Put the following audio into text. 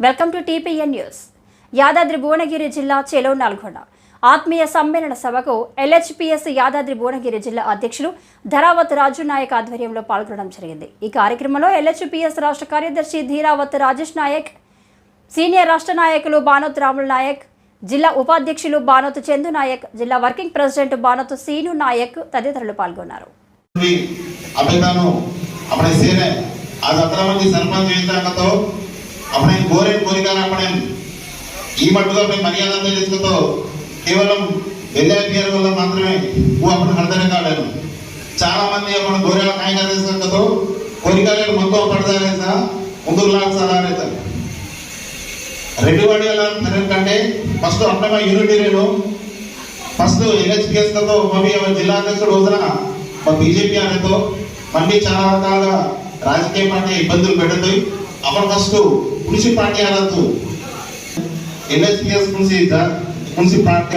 Welcome to TPN news. Yadadri Bhuvanagiri జిల్లా చెలో నల్గొండ ఆత్మీయ సమ్మేళన సభకు ఎల్హెచ్పిఎస్ యాదాద్రి భువనగిరి జిల్లా అధ్యక్షులు ధరావత్ రాజు నాయక్ ఆధ్వర్యంలో పాల్గొనడం జరిగింది. ఈ కార్యక్రమంలో ఎల్హెచ్పిఎస్ రాష్ట్ర కార్యదర్శి ధీరావత్ రాజేష్ నాయక్, సీనియర్ రాష్ట్ర నాయకులు బానోత్ రాముల్ నాయక్, జిల్లా ఉపాధ్యక్షులు బానోత్ చందు నాయక్, జిల్లా వర్కింగ్ ప్రెసిడెంట్ బానోత్ సీను నాయక్ తదితరులు పాల్గొన్నారు. आज 18 मंदी सरपंच तो अपने गोरे कोरिकार अपने ఈ మట్టుగా మేము మర్యాదలు తీసుకుతో కేవలం ఎల్ఐపిఆర్ వల్ల మాత్రమే वो अपन हरदने काढाను చాలా మంది अपन గోరేల కాయగా తీసుకుతో కోరికాలు మొత్తం పడదారే సా ముందుకు లాగారే సా రెడ్డివాడి అలా కంటే first అన్నమ unity Renu first LHPS తో మవి జిల్లా అధ్యక్షుడు రోజున మా బీజేపీ అనేతో మళ్ళీ చాలా రకాలుగా రాజకీయ పార్టీ ఇబ్బందులు పెడుతుంది. అప్పుడు ఫస్ట్ కృషి పార్టీ అనొద్దు, ఎల్హెచ్పిఎస్ కృషి పార్టీ